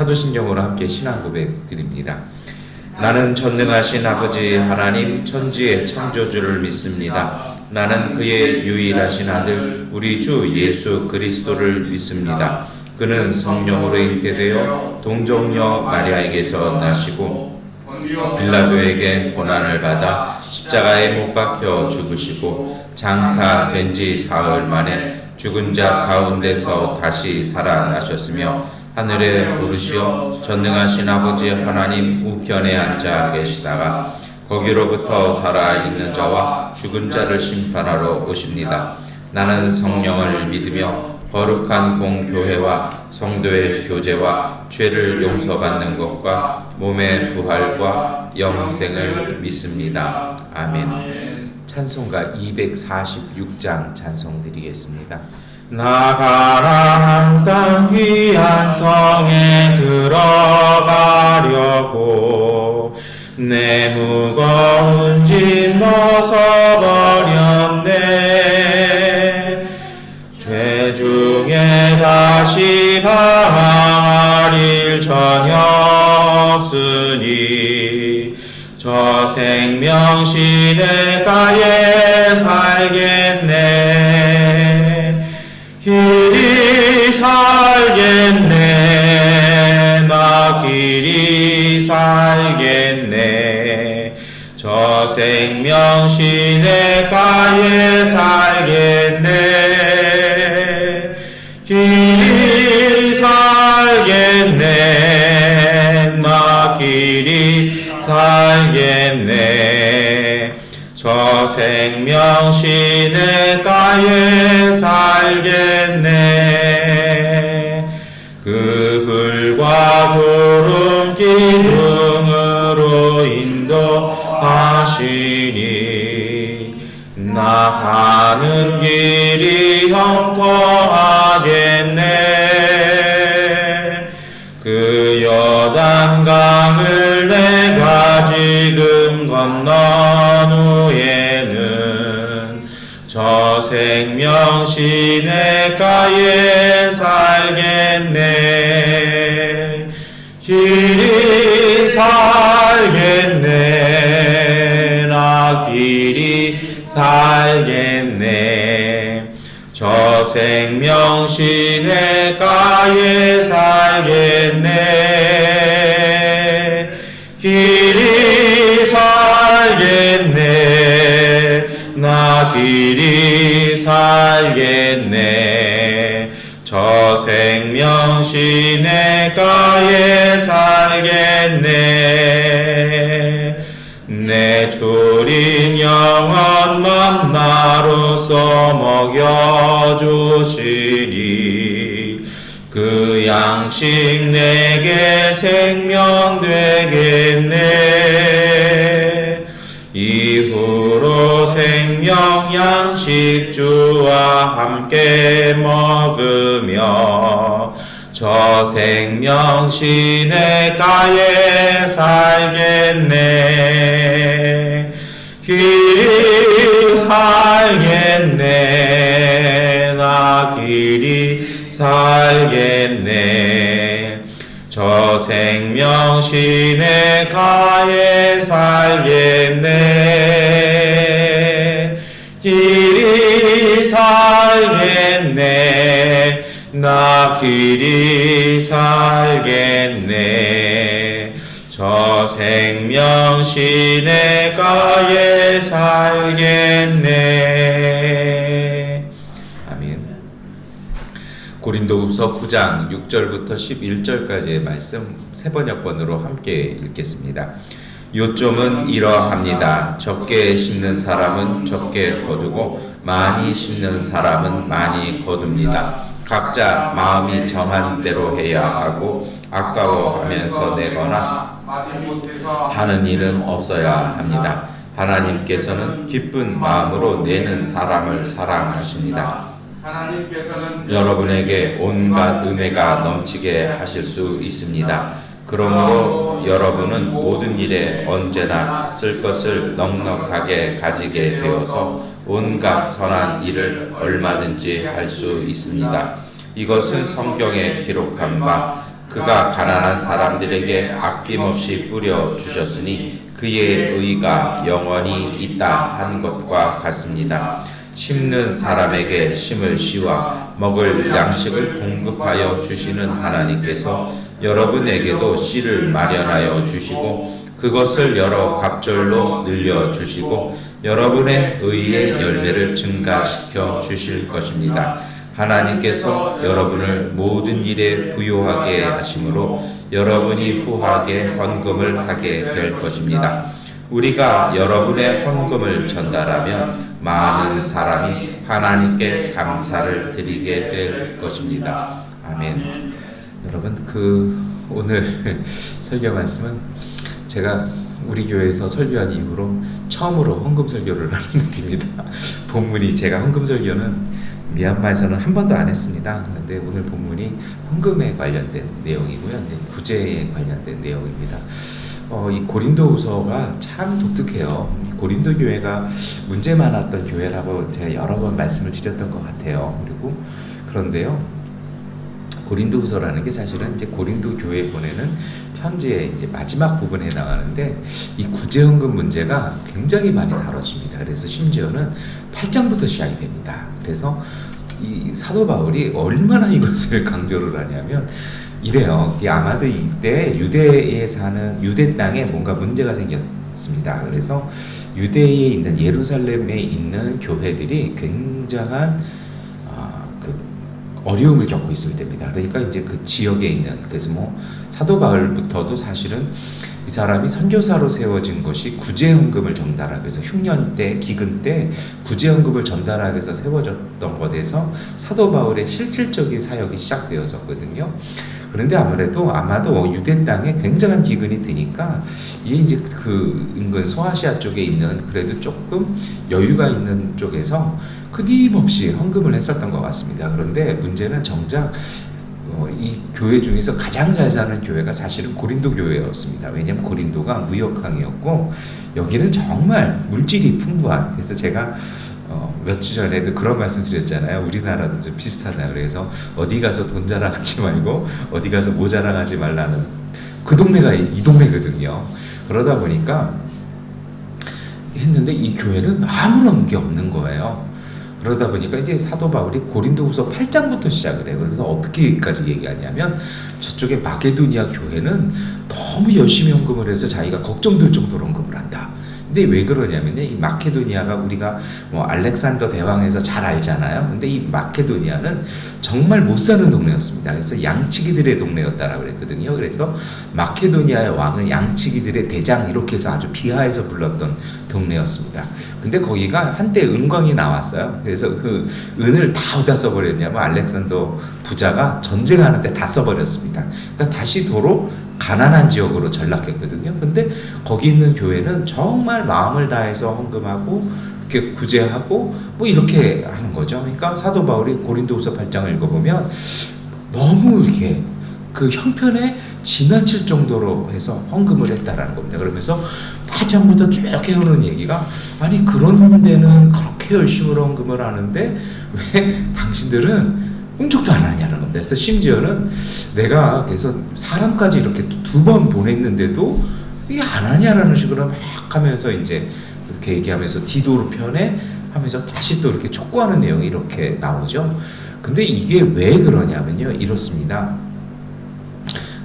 사도신경으로 함께 신앙 고백 드립니다. 나는 전능하신 아버지 하나님 천지의 창조주를 믿습니다. 나는 그의 유일하신 아들 우리 주 예수 그리스도를 믿습니다. 그는 성령으로 잉태되어 동정녀 마리아에게서 나시고 빌라도에게 고난을 받아 십자가에 못 박혀 죽으시고 장사된 지 사흘 만에 죽은 자 가운데서 다시 살아나셨으며 하늘에 오르시어 전능하신 아버지 하나님 우편에 앉아 계시다가 거기로부터 살아있는 자와 죽은 자를 심판하러 오십니다. 나는 성령을 믿으며 거룩한 공교회와 성도의 교제와 죄를 용서받는 것과 몸의 부활과 영생을 믿습니다. 아멘. 찬송가 246장 찬송 드리겠습니다. 나가라 땅 귀한 성에 들어가려고 내 무거운 짐 벗어버렸네. 죄 중에 다시 방황할 일 전혀 없으니 저 생명 시내가에 살겠네. 길이 살겠네. 나 길이 살겠네. 저 생명 시내가에 살겠네. 길이 살겠네. 나 길이 살겠네. 저 생명 시내가에 살겠네. 그 불과 구름 기둥으로 인도하시니 나 가는 길이 형통하겠네. 그 요단강을 내가 지금 건넌 후에는 저 생명 시내가에 살겠네. 길이 살겠네. 나 길이 살겠네. 저 생명 시내가에 살겠네. 길이 살겠네. 나 길이 살겠네. 저 생명 시내가에 살겠네. 내 주린 영원 만나로서 먹여주시니 그 양식 내게 생명 되겠네. 이후로 생명 양식 주와 함께 먹으며 저 생명 시내가에 살겠네. 길이 살겠네. 나 길이 살겠네. 저 생명 시내가에 살겠네. 길이 살겠네. 나 길이 살겠네. 저 생명 시내가에 살겠네. 아멘. 고린도후서 9장 6절부터 11절까지의 말씀 세 번역본으로 함께 읽겠습니다. 요점은 이러합니다. 적게 심는 사람은 적게 거두고 많이 심는 사람은 많이 거둡니다. 각자 마음이 정한 대로 해야 하고 아까워하면서 내거나 하는 일은 없어야 합니다. 하나님께서는 기쁜 마음으로 내는 사람을 사랑하십니다. 여러분에게 온갖 은혜가 넘치게 하실 수 있습니다. 그러므로 여러분은 모든 일에 언제나 쓸 것을 넉넉하게 가지게 되어서 온갖 선한 일을 얼마든지 할 수 있습니다. 이것은 성경에 기록한 바 그가 가난한 사람들에게 아낌없이 뿌려 주셨으니 그의 의가 영원히 있다 한 것과 같습니다. 심는 사람에게 심을 씨와 먹을 양식을 공급하여 주시는 하나님께서 여러분에게도 씨를 마련하여 주시고 그것을 여러 갑절로 늘려 주시고 여러분의 의의 열매를 증가시켜 주실 것입니다. 하나님께서 여러분을 모든 일에 부요하게 하심으로 여러분이 후하게 헌금을 하게 될 것입니다. 우리가 여러분의 헌금을 전달하면 많은 사람이 하나님께 감사를 드리게 될 것입니다. 아멘. 여러분, 오늘 설교 말씀은 제가 우리 교회에서 설교한 이후로 처음으로 헌금 설교를 하는 날입니다. 본문이 제가 헌금 설교는 미얀마에서는 한 번도 안 했습니다. 그런데 오늘 본문이 헌금에 관련된 내용이고요. 구제에 관련된 내용입니다. 이 고린도후서가 참 독특해요. 고린도 교회가 문제 많았던 교회라고 제가 여러 번 말씀을 드렸던 것 같아요. 그런데요, 고린도후서라는 게 사실은 이제 고린도 교회에 보내는 편지의 이제 마지막 부분에 나가는데 이 구제헌금 문제가 굉장히 많이 다뤄집니다. 그래서 심지어는 8장부터 시작이 됩니다. 그래서 이 사도 바울이 얼마나 이것을 강조를 하냐면 이래요. 아마도 이때 유대에 사는 유대 땅에 뭔가 문제가 생겼습니다. 그래서 유대에 있는 예루살렘에 있는 교회들이 굉장한 어려움을 겪고 있을 때입니다. 그러니까 이제 그 지역에 있는, 그래서 사도 바울부터도 사실은 이 사람이 선교사로 세워진 것이 구제헌금을 전달하기 위해서 흉년 때, 기근 때 구제헌금을 전달하기 위해서 세워졌던 것에서 사도 바울의 실질적인 사역이 시작되었었거든요. 그런데 아마도 유대 땅에 굉장한 기근이 드니까 이게 이제 그 인근 소아시아 쪽에 있는 그래도 조금 여유가 있는 쪽에서 끊임없이 헌금을 했었던 것 같습니다. 그런데 문제는 정작 이 교회 중에서 가장 잘 사는 교회가 사실은 고린도 교회였습니다. 왜냐하면 고린도가 무역항이었고 여기는 정말 물질이 풍부한, 그래서 제가 몇 주 전에도 그런 말씀 드렸잖아요. 우리나라도 좀 비슷하다. 그래서 어디 가서 돈 자랑하지 말고 어디 가서 모 자랑하지 말라는, 그 동네가 이 동네거든요. 그러다 보니까 했는데 이 교회는 아무런 게 없는 거예요. 그러다 보니까 이제 사도 바울이 고린도후서 8장부터 시작을 해요. 그래서 어떻게까지 얘기하냐면 저쪽에 마게도니아 교회는 너무 열심히 헌금을 해서 자기가 걱정될 정도로 헌금을 한다. 근데 왜 그러냐면요, 이 마케도니아가 우리가 알렉산더 대왕에서 잘 알잖아요. 근데 이 마케도니아는 정말 못 사는 동네였습니다. 그래서 양치기들의 동네였다라고 그랬거든요. 그래서 마케도니아의 왕은 양치기들의 대장 이렇게 해서 아주 비하해서 불렀던 동네였습니다. 근데 거기가 한때 은광이 나왔어요. 그래서 그 은을 다 어디다 써버렸냐면 알렉산더 부자가 전쟁하는데 다 써버렸습니다. 그러니까 다시 도로 가난한 지역으로 전락했거든요. 근데 거기 있는 교회는 정말 마음을 다해서 헌금하고 이렇게 구제하고 이렇게 하는 거죠. 그러니까 사도 바울이 고린도후서 8장을 읽어보면 너무 이렇게 그 형편에 지나칠 정도로 해서 헌금을 했다라는 겁니다. 그러면서 8장부터 쭉 해오는 얘기가, 아니 그런 데는 그렇게 열심히 헌금을 하는데 왜 당신들은 꿈쩍도 안 하냐는 겁니다. 그래서 심지어는 내가 그래서 사람까지 이렇게 2번 보냈는데도 이게 안 하냐라는 식으로 막 하면서 이제 이렇게 얘기하면서 디도로 편에 하면서 다시 또 이렇게 촉구하는 내용이 이렇게 나오죠. 근데 이게 왜 그러냐면요, 이렇습니다.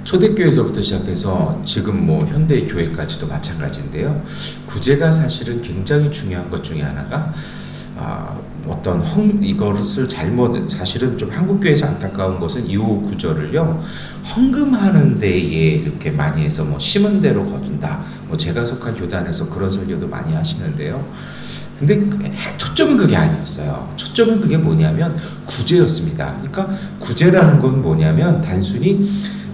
초대교회에서부터 시작해서 지금 현대 교회까지도 마찬가지인데요. 구제가 사실은 굉장히 중요한 것 중에 하나가 이것을 사실은 좀 한국교회에서 안타까운 것은 이 구절을요, 헌금하는 데에 이렇게 많이 해서 심은 대로 거둔다. 제가 속한 교단에서 그런 설교도 많이 하시는데요. 근데 초점은 그게 아니었어요. 초점은 그게 뭐냐면 구제였습니다. 그러니까 구제라는 건 뭐냐면 단순히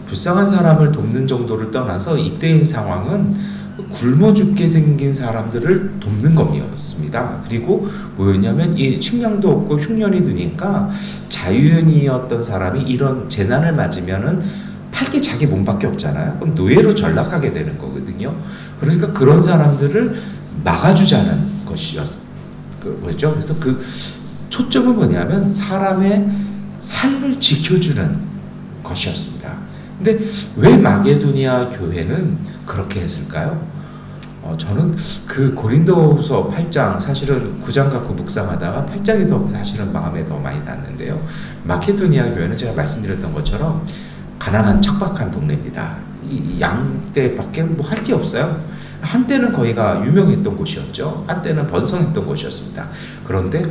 불쌍한 사람을 돕는 정도를 떠나서 이때의 상황은 굶어 죽게 생긴 사람들을 돕는 것이었습니다. 그리고 뭐였냐면 이 식량도 없고 흉년이 드니까 자유인이었던 사람이 이런 재난을 맞으면은 팔 게 자기 몸밖에 없잖아요. 그럼 노예로 전락하게 되는 거거든요. 그러니까 그런 사람들을 막아주자는 것이었죠. 그래서 그 초점은 뭐냐면 사람의 삶을 지켜주는 것이었습니다. 근데 왜 마게도니아 교회는 그렇게 했을까요? 저는 그 고린도후서 8장 사실은 9장 갖고 묵상하다가 8장이 더 사실은 마음에 더 많이 닿는데요. 마케도니아 교회는 제가 말씀드렸던 것처럼 가난한 척박한 동네입니다. 이 양떼밖에 뭐 할 게 없어요. 한때는 거기가 유명했던 곳이었죠. 한때는 번성했던 곳이었습니다. 그런데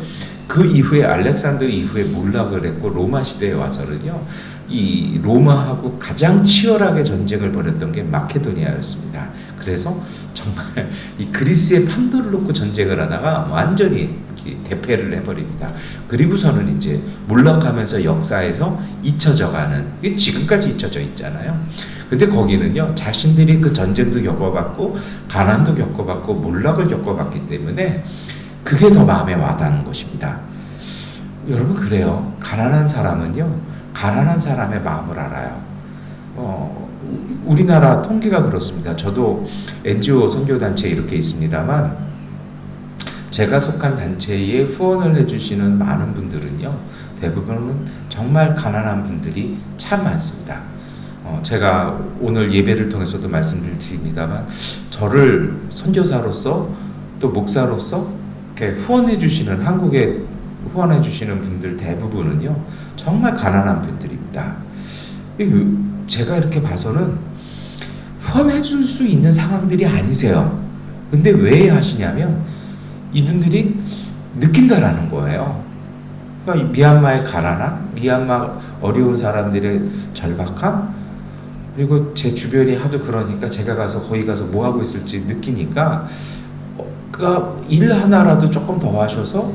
그 이후에 알렉산더 이후에 몰락을 했고 로마 시대에 와서는요, 이 로마하고 가장 치열하게 전쟁을 벌였던 게 마케도니아였습니다. 그래서 정말 이 그리스의 판도를 놓고 전쟁을 하다가 완전히 대패를 해버립니다. 그리고서는 이제 몰락하면서 역사에서 잊혀져가는, 이게 지금까지 잊혀져 있잖아요. 근데 거기는요, 자신들이 그 전쟁도 겪어봤고 가난도 겪어봤고 몰락을 겪어봤기 때문에 그게 더 마음에 와닿는 것입니다. 여러분, 그래요. 가난한 사람은요, 가난한 사람의 마음을 알아요. 우리나라 통계가 그렇습니다. 저도 NGO 선교단체에 이렇게 있습니다만, 제가 속한 단체에 후원을 해주시는 많은 분들은요, 대부분은 정말 가난한 분들이 참 많습니다. 제가 오늘 예배를 통해서도 말씀을 드립니다만, 저를 선교사로서 또 목사로서 이렇게 후원해 주시는, 한국에 후원해 주시는 분들 대부분은요, 정말 가난한 분들입니다. 제가 이렇게 봐서는 후원해 줄 수 있는 상황들이 아니세요. 근데 왜 하시냐면 이분들이 느낀다라는 거예요. 그러니까 미얀마의 가난함, 미얀마 어려운 사람들의 절박함, 그리고 제 주변이 하도 그러니까 제가 가서 거기 가서 뭐 하고 있을지 느끼니까, 그러니까 일 하나라도 조금 더 하셔서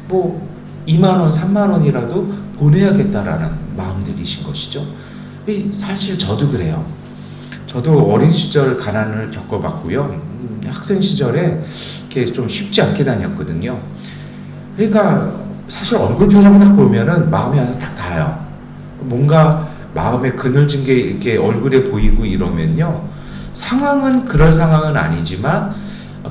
뭐 2만 원, 3만 원이라도 보내야겠다라는 마음들이신 것이죠. 사실 저도 그래요. 저도 어린 시절 가난을 겪어봤고요. 학생 시절에 이렇게 좀 쉽지 않게 다녔거든요. 그러니까 사실 얼굴 표정 딱 보면은 마음이 와서 딱 닿아요. 뭔가 마음에 그늘진 게 이렇게 얼굴에 보이고 이러면요, 상황은 그럴 상황은 아니지만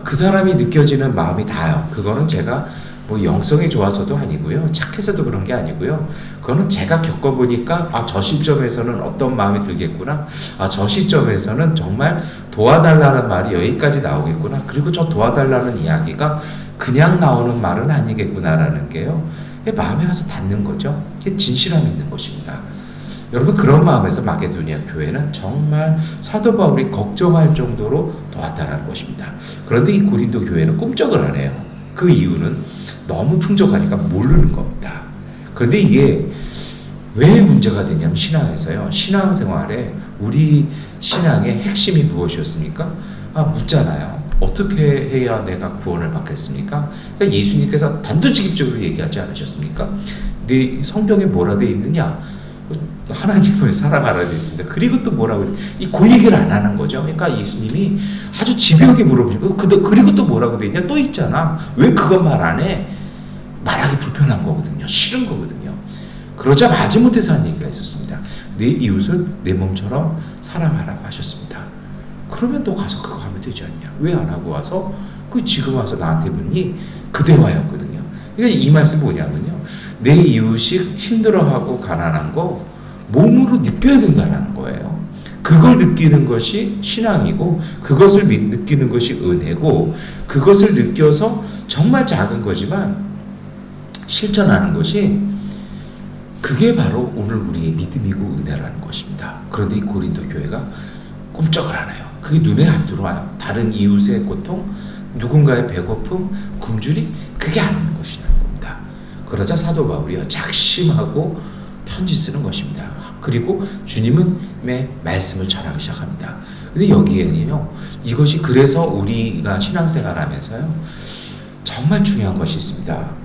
그 사람이 느껴지는 마음이 닿아요. 그거는 제가 뭐 영성이 좋아서도 아니고요, 착해서도 그런 게 아니고요, 그거는 제가 겪어보니까 저 시점에서는 어떤 마음이 들겠구나, 저 시점에서는 정말 도와달라는 말이 여기까지 나오겠구나, 그리고 저 도와달라는 이야기가 그냥 나오는 말은 아니겠구나라는 게요, 마음에 와서 닿는 거죠. 이게 진실함이 있는 것입니다. 여러분, 그런 마음에서 마게도니아 교회는 정말 사도 바울이 걱정할 정도로 도왔다라는 것입니다. 그런데 이 고린도 교회는 꿈쩍을 안 해요. 그 이유는 너무 풍족하니까 모르는 겁니다. 그런데 이게 왜 문제가 되냐면, 신앙에서요, 신앙생활에 우리 신앙의 핵심이 무엇이었습니까? 묻잖아요. 어떻게 해야 내가 구원을 받겠습니까? 그러니까 예수님께서 단도직입적으로 얘기하지 않으셨습니까? 네 성경에 뭐라 돼 있느냐? 하나님을 사랑하라 되어 있습니다. 그리고 또 뭐라고, 그 얘기를 안 하는 거죠. 그러니까 예수님이 아주 집요하게 물어보시고, 그리고 또 뭐라고 되어 있냐? 또 있잖아. 왜 그건 말 안 해? 말하기 불편한 거거든요. 싫은 거거든요. 그러자 마지못해서 한 얘기가 있었습니다. 내 이웃을 내 몸처럼 사랑하라고 하셨습니다. 그러면 너 가서 그거 하면 되지 않냐? 왜 안 하고 와서 지금 와서 나한테 묻니? 그 대화였거든요. 그러니까 이 말씀 뭐냐면요, 내 이웃이 힘들어하고 가난한 거 몸으로 느껴야 된다는 거예요. 그걸 느끼는 것이 신앙이고, 그것을 느끼는 것이 은혜고, 그것을 느껴서 정말 작은 거지만 실천하는 것이, 그게 바로 오늘 우리의 믿음이고 은혜라는 것입니다. 그런데 이 고린도 교회가 꼼짝을 안 해요. 그게 눈에 안 들어와요. 다른 이웃의 고통, 누군가의 배고픔, 굶주림, 그게 안 오는 것이라는 겁니다. 그러자 사도 바울이요, 작심하고 편지 쓰는 것입니다. 그리고 주님의 말씀을 전하기 시작합니다. 근데 여기에는요, 이것이 그래서 우리가 신앙생활 하면서요, 정말 중요한 것이 있습니다.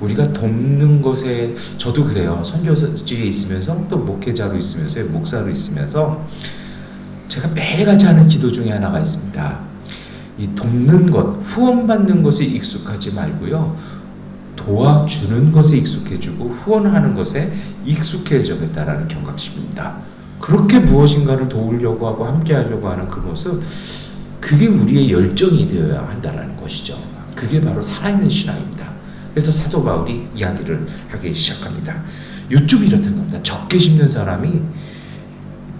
우리가 돕는 것에, 저도 그래요. 선교지에 있으면서 또 목회자로 있으면서 목사로 있으면서 제가 매일같이 하는 기도 중에 하나가 있습니다. 이 돕는 것, 후원받는 것에 익숙하지 말고요, 도와주는 것에 익숙해지고 후원하는 것에 익숙해져야겠다라는 경각심입니다. 그렇게 무엇인가를 도우려고 하고 함께 하려고 하는 그 모습, 그게 우리의 열정이 되어야 한다는 것이죠. 그게 바로 살아있는 신앙입니다. 그래서 사도 바울이 이야기를 하기 시작합니다. 요점이 이렇다는 겁니다. 적게 심는 사람이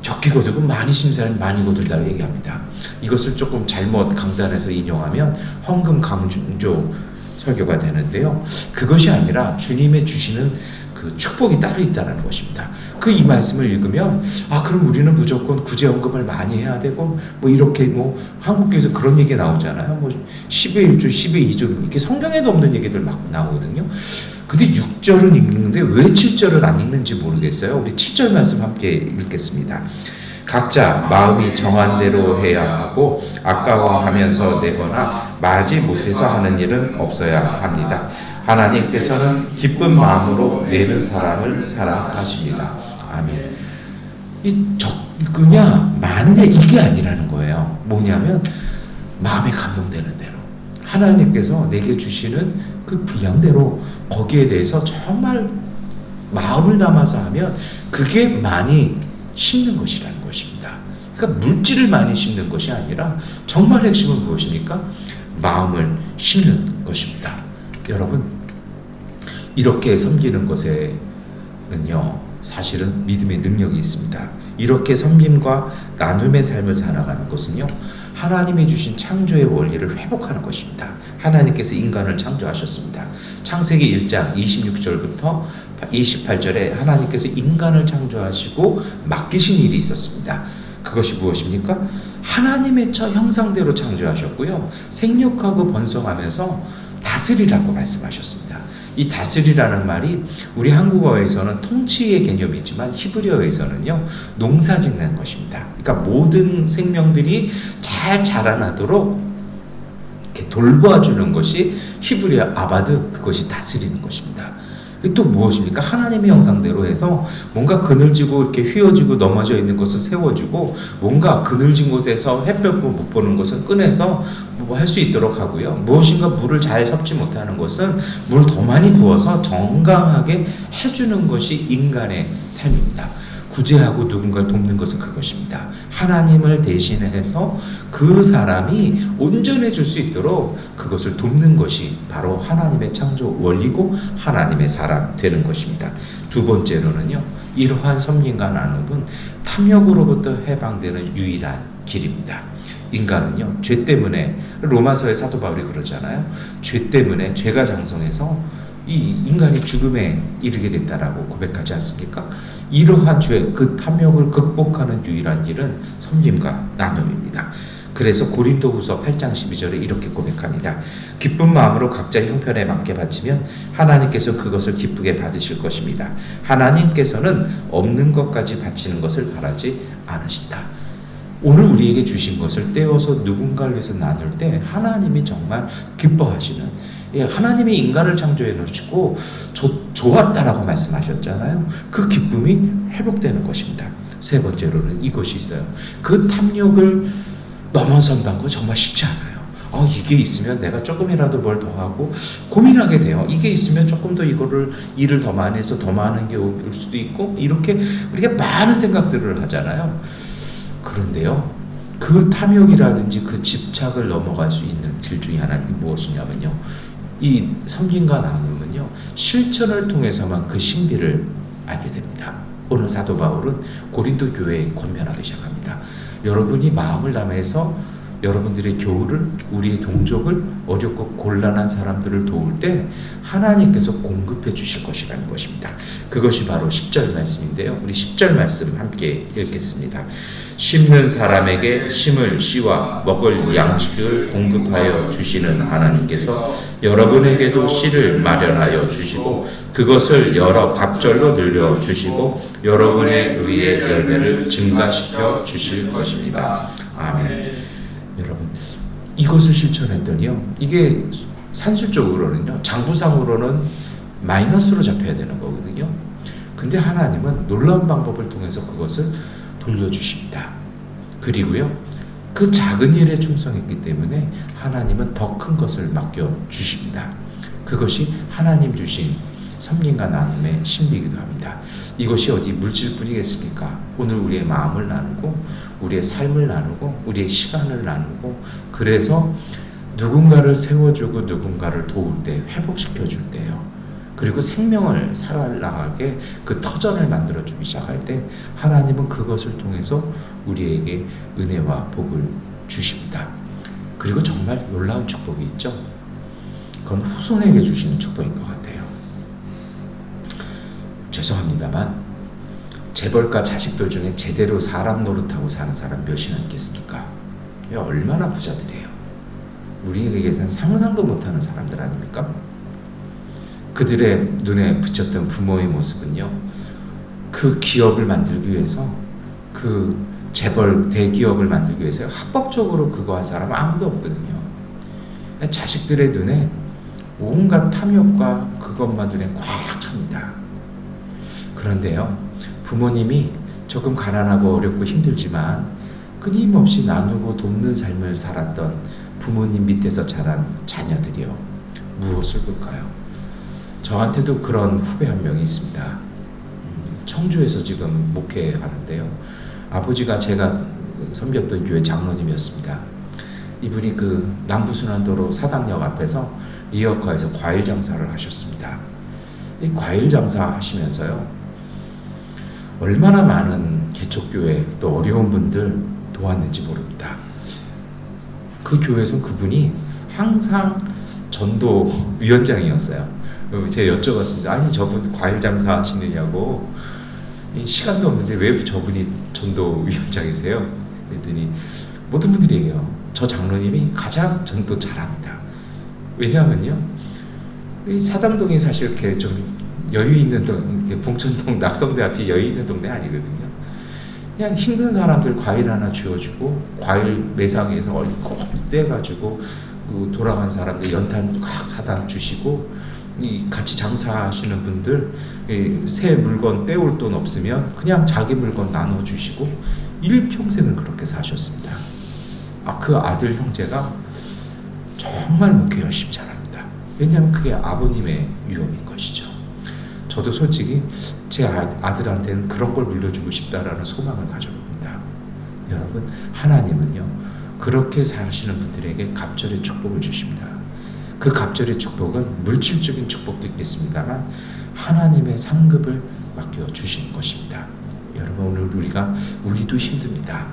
적게 거두고 많이 심는 사람이 많이 거둔다고 얘기합니다. 이것을 조금 잘못 강단에서 인용하면 헌금 강조 설교가 되는데요. 그것이 아니라 주님의 주시는 그 축복이 따로 있다는 것입니다. 그 이 말씀을 읽으면 그럼 우리는 무조건 구제헌금을 많이 해야 되고 이렇게 한국교회에서 그런 얘기 나오잖아요. 10의 1조 10의 2조 이렇게 성경에도 없는 얘기들 막 나오거든요. 근데 6절은 읽는데 왜 7절을 안 읽는지 모르겠어요. 우리 7절 말씀 함께 읽겠습니다. 각자 마음이 정한 대로 해야 하고 아까워하면서 내거나 마지 못해서 하는 일은 없어야 합니다. 하나님께서는 기쁜 마음으로 내는 사람을 사랑하십니다. 아멘. 적으냐 많으냐 이게 아니라는 거예요. 뭐냐면 마음에 감동되는 대로 하나님께서 내게 주시는 그 분량대로 거기에 대해서 정말 마음을 담아서 하면 그게 많이 심는 것이라는 것입니다. 그러니까 물질을 많이 심는 것이 아니라 정말 핵심은 무엇입니까? 마음을 심는 것입니다. 여러분, 이렇게 섬기는 것에는요 사실은 믿음의 능력이 있습니다. 이렇게 섬김과 나눔의 삶을 살아가는 것은요 하나님이 주신 창조의 원리를 회복하는 것입니다. 하나님께서 인간을 창조하셨습니다. 창세기 1장 26절부터 28절에 하나님께서 인간을 창조하시고 맡기신 일이 있었습니다. 그것이 무엇입니까? 하나님의 형상대로 창조하셨고요. 생육하고 번성하면서 다스리라고 말씀하셨습니다. 이 다스리라는 말이 우리 한국어에서는 통치의 개념이지만 히브리어에서는요 농사 짓는 것입니다. 그러니까 모든 생명들이 잘 자라나도록 이렇게 돌봐주는 것이 히브리어 아바드, 그것이 다스리는 것입니다. 또 무엇입니까? 하나님의 형상대로 해서 뭔가 그늘지고 이렇게 휘어지고 넘어져 있는 것을 세워주고 뭔가 그늘진 곳에서 햇볕 못 보는 것은 꺼내서 할 수 있도록 하고요. 무엇인가 물을 잘 섭지 못하는 것은 물 더 많이 부어서 정강하게 해주는 것이 인간의 삶입니다. 구제하고 누군가를 돕는 것은 그것입니다. 하나님을 대신해서 그 사람이 온전해질 수 있도록 그것을 돕는 것이 바로 하나님의 창조 원리고 하나님의 사람 되는 것입니다. 두 번째로는요, 이러한 섬김과 나눔은 탐욕으로부터 해방되는 유일한 길입니다. 인간은요, 죄 때문에, 로마서의 사도 바울이 그러잖아요. 죄 때문에 죄가 장성해서 이 인간이 죽음에 이르게 됐다라고 고백하지 않습니까? 이러한 죄, 그 탐욕을 극복하는 유일한 일은 섬김과 나눔입니다. 그래서 고린도후서 8장 12절에 이렇게 고백합니다. 기쁜 마음으로 각자 형편에 맞게 바치면 하나님께서 그것을 기쁘게 받으실 것입니다. 하나님께서는 없는 것까지 바치는 것을 바라지 않으신다. 오늘 우리에게 주신 것을 떼어서 누군가를 위해서 나눌 때 하나님이 정말 기뻐하시는, 하나님이 인간을 창조해 놓으시고 좋았다라고 말씀하셨잖아요. 그 기쁨이 회복되는 것입니다. 세 번째로는 이것이 있어요. 그 탐욕을 넘어선다는 거 정말 쉽지 않아요. 이게 있으면 내가 조금이라도 뭘 더 하고 고민하게 돼요. 이게 있으면 조금 더 일을 더 많이 해서 더 많은 게 올 수도 있고, 이렇게 우리가 많은 생각들을 하잖아요. 그런데요, 그 탐욕이라든지 그 집착을 넘어갈 수 있는 길 중에 하나는 무엇이냐면요, 이 섬김과 나눔은요 실천을 통해서만 그 신비를 알게 됩니다. 오늘 사도 바울은 고린도 교회에 권면하기 시작합니다. 여러분이 마음을 담아서 여러분들의 교우를, 우리의 동족을, 어렵고 곤란한 사람들을 도울 때 하나님께서 공급해 주실 것이라는 것입니다. 그것이 바로 10절 말씀인데요. 우리 10절 말씀 함께 읽겠습니다. 심는 사람에게 심을 씨와 먹을 양식을 공급하여 주시는 하나님께서 여러분에게도 씨를 마련하여 주시고 그것을 여러 갑절로 늘려 주시고 여러분의 의의 열매를 증가시켜 주실 것입니다. 아멘. 여러분, 이것을 실천했더니요, 이게 산술적으로는요, 장부상으로는 마이너스로 잡혀야 되는 거거든요. 근데 하나님은 놀라운 방법을 통해서 그것을 돌려주십니다. 그리고요, 그 작은 일에 충성했기 때문에 하나님은 더 큰 것을 맡겨주십니다. 그것이 하나님 주신 섬김과 나눔의 신비이기도 합니다. 이것이 어디 물질뿐이겠습니까? 오늘 우리의 마음을 나누고 우리의 삶을 나누고 우리의 시간을 나누고, 그래서 누군가를 세워주고 누군가를 도울 때, 회복시켜 줄 때요, 그리고 생명을 살아나가게 그 터전을 만들어주기 시작할 때 하나님은 그것을 통해서 우리에게 은혜와 복을 주십니다. 그리고 정말 놀라운 축복이 있죠. 그건 후손에게 주시는 축복인 것 같아요. 죄송합니다만 재벌가 자식들 중에 제대로 사람 노릇하고 사는 사람 몇이나 있겠습니까? 얼마나 부자들이에요. 우리에게선 상상도 못하는 사람들 아닙니까? 그들의 눈에 비쳤던 부모의 모습은요, 그 기업을 만들기 위해서, 그 재벌 대기업을 만들기 위해서 합법적으로 그거 한 사람은 아무도 없거든요. 자식들의 눈에 온갖 탐욕과 그것만 눈에 꽉 찹니다. 그런데요, 부모님이 조금 가난하고 어렵고 힘들지만 끊임없이 나누고 돕는 삶을 살았던 부모님 밑에서 자란 자녀들이요, 무엇을 볼까요? 저한테도 그런 후배 한 명이 있습니다. 청주에서 지금 목회하는데요, 아버지가 제가 섬겼던 교회 장로님이었습니다. 이분이 그 남부순환도로 사당역 앞에서 리어카에서 과일 장사를 하셨습니다. 이 과일 장사 하시면서요, 얼마나 많은 개척교회 또 어려운 분들 도왔는지 모릅니다. 그 교회에서 그분이 항상 전도 위원장이었어요. 제가 여쭤봤습니다. 아니, 저분 과일 장사 하시느냐고. 시간도 없는데 왜 저분이 전도 위원장이세요? 그랬더니 모든 분들이 얘기해요. 저 장로님이 가장 전도 잘합니다. 왜냐하면요, 이 사당동이 사실 이렇게 좀 여유 있는 동, 봉천동 낙성대 앞이 여유 있는 동네 아니거든요. 그냥 힘든 사람들 과일 하나 쥐어주고, 과일 매상에서 얼굴 떼가지고 돌아간 사람들 연탄 꽉 사다 주시고, 이 같이 장사하시는 분들 새 물건 떼올 돈 없으면 그냥 자기 물건 나눠주시고 일평생을 그렇게 사셨습니다. 그 아들 형제가 정말 목회 열심히 잘합니다. 왜냐하면 그게 아버님의 유업인 것이죠. 저도 솔직히 제 아들한테는 그런 걸 물려주고 싶다라는 소망을 가져봅니다. 여러분, 하나님은요, 그렇게 사시는 분들에게 갑절의 축복을 주십니다. 그 갑절의 축복은 물질적인 축복도 있겠습니다만 하나님의 상급을 맡겨 주시는 것입니다. 여러분, 오늘 우리도 힘듭니다.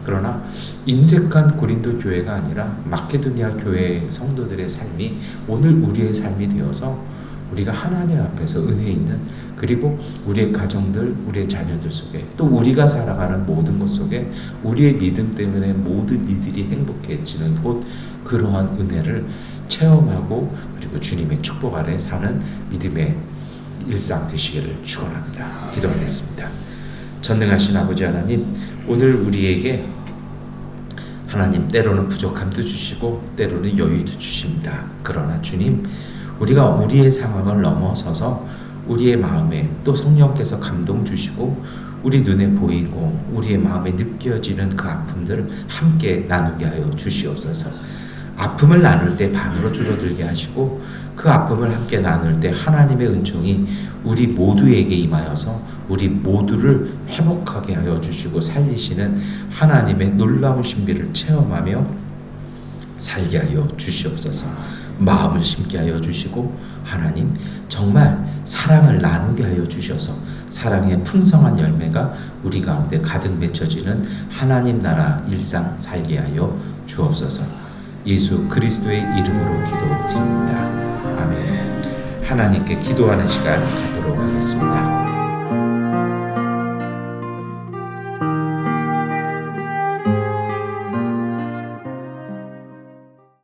그러나 인색한 고린도 교회가 아니라 마케도니아 교회 성도들의 삶이 오늘 우리의 삶이 되어서 우리가 하나님 앞에서 은혜 있는, 그리고 우리의 가정들, 우리의 자녀들 속에, 또 우리가 살아가는 모든 것 속에 우리의 믿음 때문에 모든 이들이 행복해지는 곳, 그러한 은혜를 체험하고 그리고 주님의 축복 아래 사는 믿음의 일상 되시기를 축원합니다. 기도하겠습니다. 전능하신 아버지 하나님, 오늘 우리에게 하나님 때로는 부족함도 주시고 때로는 여유도 주십니다. 그러나 주님, 우리가 우리의 상황을 넘어서서 우리의 마음에 또 성령께서 감동 주시고 우리 눈에 보이고 우리의 마음에 느껴지는 그 아픔들을 함께 나누게 하여 주시옵소서. 아픔을 나눌 때 반으로 줄어들게 하시고 그 아픔을 함께 나눌 때 하나님의 은총이 우리 모두에게 임하여서 우리 모두를 회복하게 하여 주시고 살리시는 하나님의 놀라운 신비를 체험하며 살게 하여 주시옵소서. 마음을 심게 하여 주시고 하나님, 정말 사랑을 나누게 하여 주셔서 사랑의 풍성한 열매가 우리 가운데 가득 맺혀지는 하나님 나라 일상 살게 하여 주옵소서. 예수 그리스도의 이름으로 기도드립니다. 아멘. 하나님께 기도하는 시간 갖도록 하겠습니다.